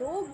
2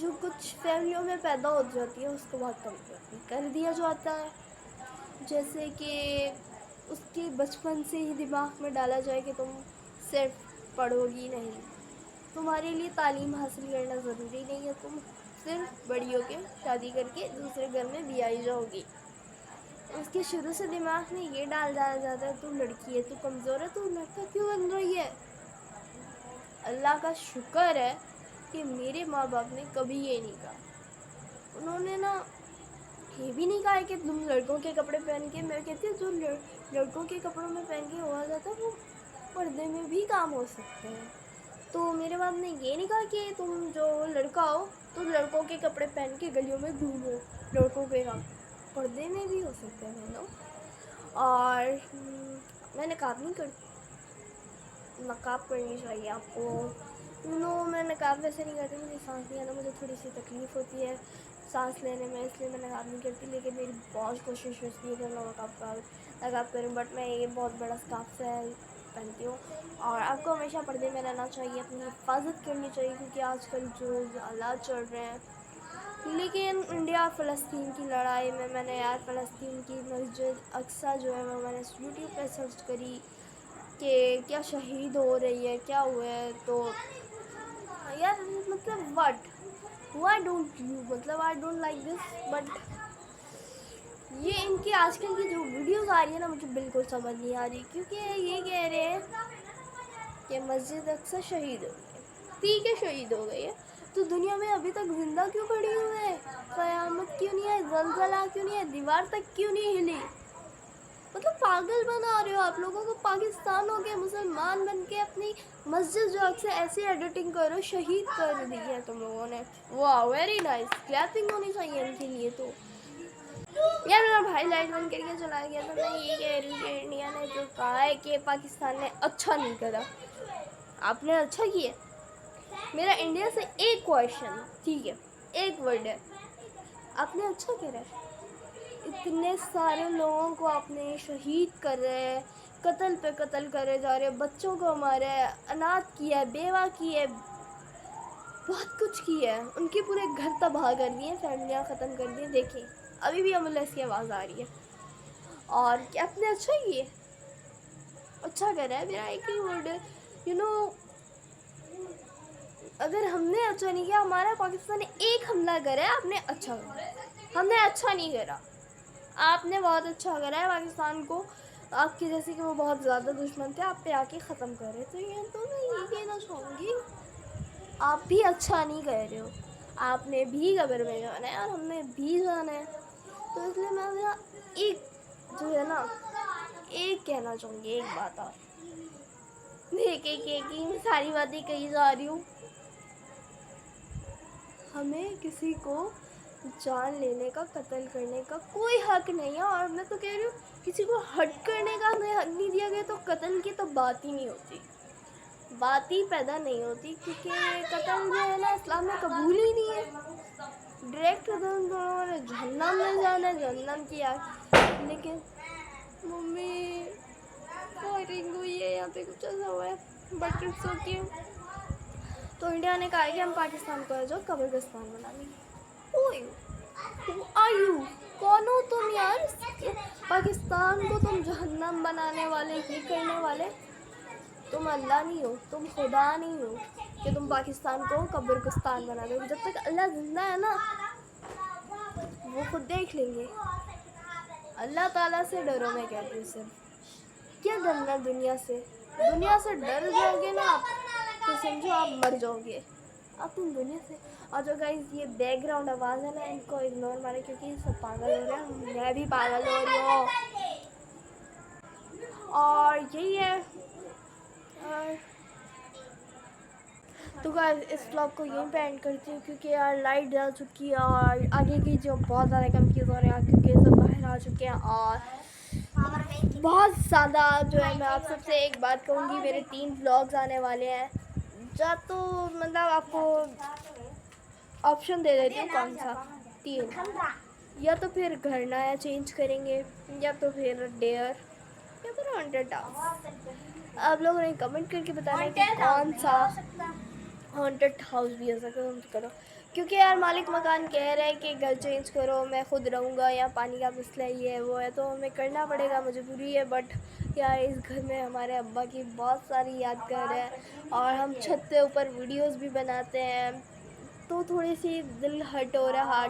جو کچھ فیملیوں میں پیدا ہو جاتی ہے اس کو بہت کم کر دیا جاتا ہے. جیسے کہ اس کے بچپن سے ہی دماغ میں ڈالا جائے کہ تم صرف پڑھو گی نہیں, تمہارے لیے تعلیم حاصل کرنا ضروری نہیں ہے, تم صرف بڑی ہو کے شادی کر کے دوسرے گھر میں بیائی جاؤ گی. اس کے شروع سے دماغ میں یہ ڈال دیا جاتا ہے تو لڑکی ہے, تو کمزور ہے, تو لڑکا کیوں بن رہی ہے. اللہ کا شکر ہے کہ میرے ماں باپ نے کبھی یہ نہیں کہا. انہوں نے نا یہ بھی نہیں کہا ہے کہ تم لڑکوں کے کپڑے پہن کے, میں کہتی ہوں جو لڑکوں کے کپڑوں میں پہن کے ہوا جاتا ہے وہ پردے میں بھی کام ہو سکتے ہیں. تو میرے باپ نے یہ نہیں کہا کہ تم جو لڑکا ہو تو لڑکوں کے کپڑے پہن کے گلیوں میں گھومو, لڑکوں کے کام پردے میں بھی ہو سکتے ہیں نا. اور میں نقاب نہیں کرتی, نقاب کرنی چاہیے آپ کو. میں نقاب ویسے نہیں کرتی, مجھے سانس نہیں آنا, مجھے تھوڑی سی تکلیف ہوتی ہے سانس لینے میں, اس لیے میں نقاب نہیں کرتی. لیکن میری بہت کوشش ہوتی ہے کہ میں نقاب کروں, بٹ میں یہ بہت بڑا اسکارف پہنتی ہوں. اور آپ کو ہمیشہ پردے میں رہنا چاہیے, اپنی حفاظت کرنی چاہیے, کیونکہ آج کل جو حالات چل رہے ہیں. لیکن انڈیا فلسطین کی لڑائی میں نے یار فلسطین کی مسجد اقصیٰ جو ہے میں نے یوٹیوب پہ سرچ کری کہ کیا شہید ہو رہی ہے, کیا ہوا ہے. تو یار مطلب وائی ڈونٹ یو, مطلب I don't like this, but یہ ان کی آج کل کی جو ویڈیوز آ رہی ہیں نا مجھے بالکل سمجھ نہیں آ رہی. کیونکہ یہ کہہ رہے ہیں کہ مسجد اقصیٰ شہید ہو گئی ہے, ٹھیک ہے شہید ہو گئی ہے, تو دنیا میں ابھی تک زندہ کیوں کھڑی ہوئی ہے, قیامت کیوں نہیں ہے, زلزلہ کیوں نہیں ہے, دیوار تک کیوں نہیں ہلی. مطلب پاگل بنا رہے ہو آپ لوگوں کو. پاکستان ہو کے مسلمان بن کے اپنی مسجد جو اکثر ایسی ایڈیٹنگ کرو, شہید کر دی ہے تم لوگوں نے. واو ویری نائس, کلیپنگ ہونی چاہیے ان کے لیے. تو یار میرا بھائی لائٹ بند کر کے چلا گیا, تو میں یہ کہہ رہی ہوں کہ انڈیا نے جو کہا ہے کہ پاکستان نے اچھا نہیں کرا, آپ نے اچھا کیا. میرا انڈیا سے ایک کویشچن, ٹھیک ہے, ایک ورڈ ہے, آپ نے اچھا کرا. اتنے سارے لوگوں کو آپ نے شہید کر رہے ہیں, قتل پہ قتل کرے جا رہے, بچوں کو مارے, اناتھ کیا ہے, بیوہ کی ہے, بہت کچھ کیا ہے. ان کے پورے گھر تباہ کر دیے, فیملیاں ختم کر دی. دیکھیں ابھی بھی ایمبولینس کی آواز آ رہی ہے. اور کیا آپ نے اچھا کیا, اچھا کرا ہے. میرا ایک ہی ورڈ ہے, اگر ہم نے اچھا نہیں کیا, ہمارا پاکستان نے ایک حملہ کرا ہے, آپ نے اچھا کرا, ہم نے اچھا نہیں کرا. آپ نے بہت اچھا کرا ہے پاکستان کو, آپ کی جیسے کہ وہ بہت زیادہ دشمن تھے, آپ پہ آ کے ختم کر رہے. تو میں یہ کہنا چاہوں گی, آپ بھی اچھا نہیں کر رہے ہو, آپ نے بھی قبر میں جانا ہے اور ہم نے بھی جانا ہے. تو اس لیے میں میرا ایک جو ہے نا ایک کہنا چاہوں گی, ایک بات اور, ایک میں ساری باتیں کہی جا رہی ہوں. ہمیں کسی کو جان لینے کا, قتل کرنے کا کوئی حق نہیں ہے. اور میں تو کہہ رہی ہوں کسی کو ہرٹ کرنے کا ہمیں حق نہیں دیا گیا, تو قتل کی تو بات ہی نہیں ہوتی, بات ہی پیدا نہیں ہوتی. کیونکہ قتل جو ہے نا اسلام میں قبول ہی نہیں ہے. ڈائریکٹ جہنم میں جانا ہے, جہنم کی آگ. لیکن ممی فائرنگ ہوئی ہے, یہاں پہ کچھ ایسا ہوا ہے, بٹ اٹس اوکے. تو انڈیا نے کہا ہے کہ ہم پاکستان کو جو قبرستان بنا لیں گے. کون ہو تم یار, پاکستان کو تم جہنم بنانے والے, یہ کرنے والے. تم اللہ نہیں ہو, تم خدا نہیں ہو کہ تم پاکستان کو قبرستان بنا دو. جب تک اللہ زندہ ہے نا وہ خود دیکھ لیں گے. اللہ تعالیٰ سے ڈرو, میں کہتی ہوں. صرف کیا ڈرنا دنیا سے, دنیا سے ڈر جاؤ گے نا آپ تو سمجھو آپ مر جاؤ گے. آپ تم دنیا سے. اور جو گائز یہ بیک گراؤنڈ آواز ہے نا, ان کو اگنور مارے, کیونکہ یہ سب پاگل ہو رہے ہیں, میں بھی پاگل ہو رہی ہوں. اور یہی ہے. اور تو گائز اس ولاگ کو یہیں پہ اینڈ کرتی ہوں, کیونکہ یار لائٹ جا چکی ہے اور آگے کی جو بہت زیادہ کنفیوز ہو رہے ہیں, کیونکہ یہ سب باہر آ چکے ہیں. اور بہت زیادہ جو ہے میں آپ سب سے ایک بات کہوں گی, میرے 3 ولاگز آنے والے ہیں. یا تو مطلب آپ کو آپشن دے دیتی ہوں, کون سا 3, یا تو پھر گھر نیا چینج کریں گے, یا تو پھر ڈیئر, یا پھر ہانٹڈ ٹاؤس. آپ لوگوں نے کمنٹ کر کے بتانا ہے کہ کون سا ہانٹڈ ہاؤس بھی ہو سکتا ہے. کرو کیونکہ یار مالک مکان کہہ رہے ہیں کہ گھر چینج کرو، میں خود رہوں گا، یا پانی کا مسئلہ یہ ہے وہ ہے، تو ہمیں کرنا پڑے گا، مجبوری ہے. بٹ یار اس گھر میں ہمارے ابا کی بہت ساری یادگار ہے، اور ہم چھت کے اوپر ویڈیوز بھی بناتے ہیں، تو تھوڑی سی دل ہرٹ ہو رہا ہے،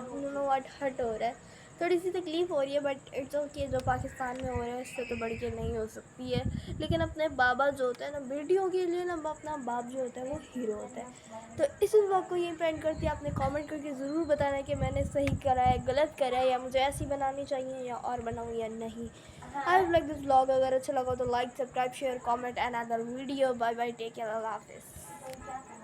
ہرٹ ہو رہا ہے، تھوڑی سی تکلیف ہو رہی ہے. بٹ اٹس اوکے، جو پاکستان میں ہو رہا ہے اس سے تو بڑھ کے نہیں ہو سکتی ہے. لیکن اپنے بابا جو ہوتا ہے نا، بیٹیوں کے لیے نا اپنا باپ جو ہوتا ہے وہ ہیرو ہوتا ہے. تو اس وقت کو یہ فرینڈ کرتی ہے، آپ نے کامنٹ کر کے ضرور بتانا ہے کہ میں نے صحیح کرا ہے، غلط کرا ہے، یا مجھے ایسی بنانی چاہیے یا اور بناؤں یا نہیں. I would like this vlog. اگر اچھا لگا تو like, subscribe, share, comment and other video. Bye bye, take care, اللہ حافظ.